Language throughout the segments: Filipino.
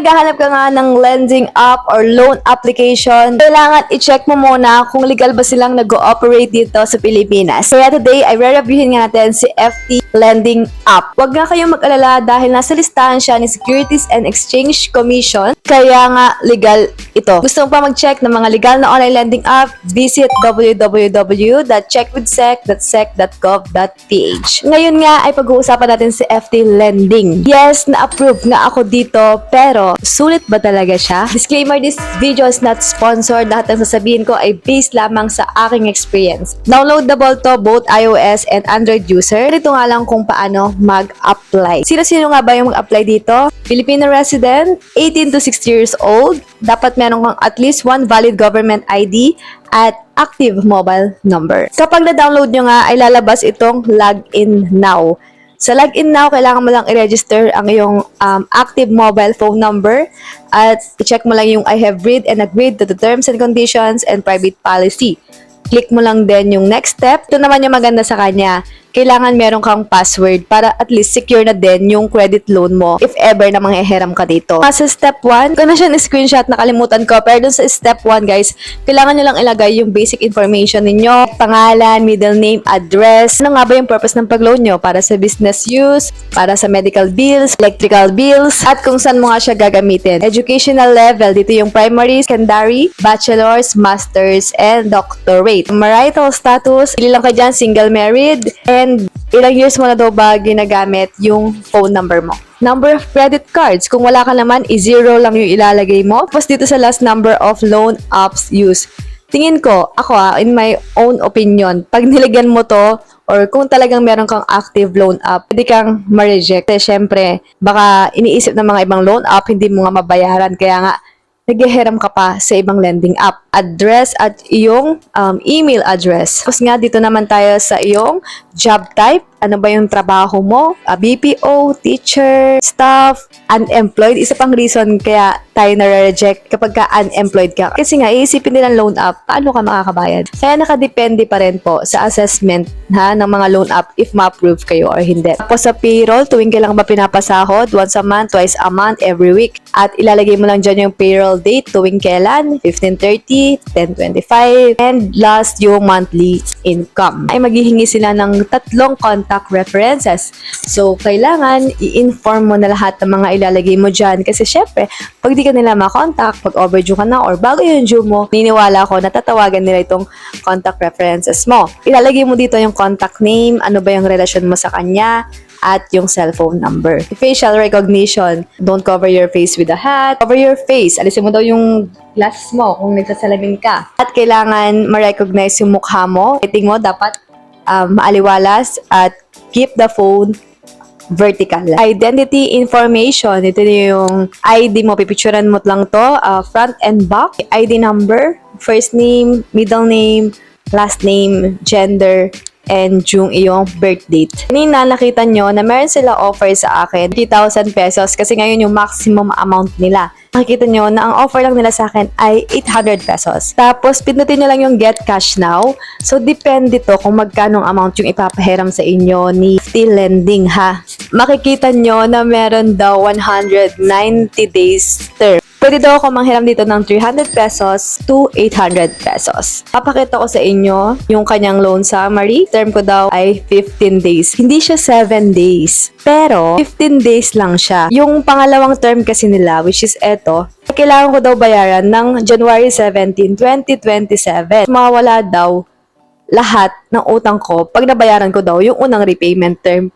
naghahanap ka nga ng lending app or loan application, kailangan i-check mo muna kung legal ba silang nag-ooperate dito sa Pilipinas. Kaya today, ay re-reviewin nga natin si FT Lending App. Huwag nga kayong mag-alala dahil nasa listahan siya ni Securities and Exchange Commission, kaya nga legal ito. Gusto mo pa mag-check ng mga legal na online lending app, visit www.checkwithsec.sec.gov.ph. Ngayon nga ay pag-uusapan natin si FT Lending. Yes, na-approve nga ako dito, pero sulit ba talaga siya? Disclaimer, this video is not sponsored. Lahat ng sasabihin ko ay based lamang sa aking experience. Downloadable to both iOS and Android user. Ito nga lang kung paano mag-apply. Sino-sino nga ba yung mag-apply dito? Filipino resident, 18 to 60 years old. Dapat meron kang at least one valid government ID at active mobile number. Kapag na-download nyo nga, ay lalabas itong login now. Sa login now, kailangan mo lang i-register ang iyong active mobile phone number at i-check mo lang yung I have read and agreed to the terms and conditions and private policy. Click mo lang din yung next step. Ito naman yung maganda sa kanya. Kailangan meron kang password para at least secure na din yung credit loan mo if ever na manghihiram ka dito. Sa step 1, ko na siya na-screenshot, nakalimutan ko. Pero dun sa step 1, guys, kailangan nyo lang ilagay yung basic information ninyo. Pangalan, middle name, address. Ano nga ba yung purpose ng pag-loan nyo? Para sa business use, para sa medical bills, electrical bills, at kung saan mo nga siya gagamitin. Educational level, dito yung primary, secondary, bachelor's, master's, and doctorate. Marital status, pili lang ka dyan, single, married, and ilang years mo na daw ba ginagamit yung phone number mo. Number of credit cards. Kung wala ka naman, i-0 lang yung ilalagay mo. Tapos dito sa last number of loan apps used. Tingin ko, ako in my own opinion, pag nilagyan mo to, or kung talagang meron kang active loan app, pwede kang ma-reject. Kasi syempre, baka iniisip ng mga ibang loan app, hindi mo nga mabayaran. Kaya nga, naghihiram ka pa sa ibang lending app. Address at iyong email address. Tapos nga, dito naman tayo sa iyong job type. Ano ba yung trabaho mo? BPO, teacher, staff, unemployed. Isa pang reason kaya tayo na-reject kapag ka unemployed ka. Kasi nga, iisipin nilang loan app, paano ka makakabayad? Kaya nakadepende pa rin po sa assessment ng mga loan app if ma-approve kayo or hindi. Tapos sa payroll, tuwing kailan ba pinapasahod? Once a month, twice a month, every week. At ilalagay mo lang dyan yung payroll date, tuwing kailan? 15/30, 10/25, and last yung monthly income. Ay maghihingi sila ng 3 contact references. So, kailangan i-inform mo na lahat ng mga ilalagay mo dyan. Kasi syempre, pag di ka nila makontak, pag overdue ka na, or bago yung due mo, niniwala ko na tatawagan nila itong contact references mo. Ilalagay mo dito yung contact name, ano ba yung relasyon mo sa kanya, at yung cellphone number. Facial recognition. Don't cover your face with a hat. Cover your face. Alisin mo daw yung glasses mo kung nagsasalamin ka. At kailangan ma-recognize yung mukha mo. Rating mo dapat maaliwalas at keep the phone vertical. Identity information. Ito yung ID mo. Pipicturan mo lang to. Front and back. ID number. First name, middle name, last name, gender, and yung iyong birth date. Kanina nakita nyo na meron sila offer sa akin 3,000 pesos kasi ngayon yung maximum amount nila. Nakikita nyo na ang offer lang nila sa akin ay 800 pesos. Tapos pindutin nyo lang yung get cash now. So depende to kung magkano amount yung ipapahiram sa inyo ni FT Lending ha. Makikita nyo na meron daw 190 days term. Pwede daw ako manghiram dito ng 300 pesos to 800 pesos. Papakita ko sa inyo yung kanyang loan summary. Term ko daw ay 15 days. Hindi siya 7 days. Pero, 15 days lang siya. Yung pangalawang term kasi nila, which is eto, kailangan ko daw bayaran ng January 17, 2027. Mawawala daw lahat ng utang ko pag nabayaran ko daw yung unang repayment term.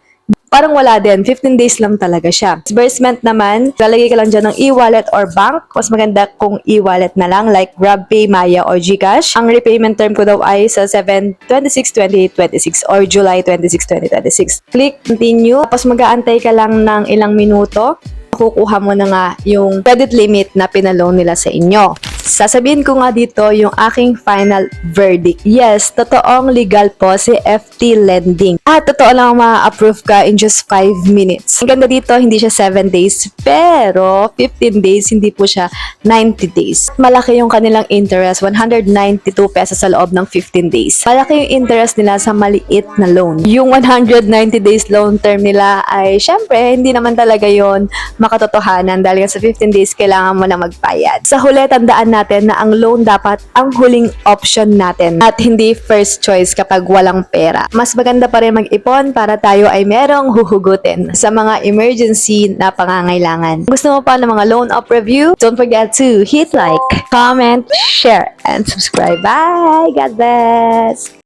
Parang wala din. 15 days lang talaga siya. Disbursement naman, lalagay ka lang dyan ng e-wallet or bank. Mas maganda kung e-wallet na lang like GrabPay, Maya, or GCash. Ang repayment term ko daw ay sa 7/26/2026 or July 26, 2026. Click continue. Tapos mag-aantay ka lang ng ilang minuto. Kukuha mo na nga yung credit limit na pinaloan nila sa inyo. Sasabihin ko nga dito yung aking final verdict. Yes, totoong legal po si FT Lending. At totoo lang ma-approve ka in just 5 minutes. Ang ganda dito, hindi siya 7 days, pero 15 days, hindi po siya 90 days. Malaki yung kanilang interest, 192 pesos sa loob ng 15 days. Malaki yung interest nila sa maliit na loan. Yung 190 days loan term nila ay syempre, hindi naman talaga yon makatotohanan dahil sa 15 days kailangan mo na magbayad. Sa huli, tandaan natin na ang loan dapat ang huling option natin at hindi first choice kapag walang pera. Mas maganda pa rin mag-ipon para tayo ay merong huhugutin sa mga emergency na pangangailangan. Gusto mo pa ng mga loan up review? Don't forget to hit like, comment, share, and subscribe. Bye! God bless!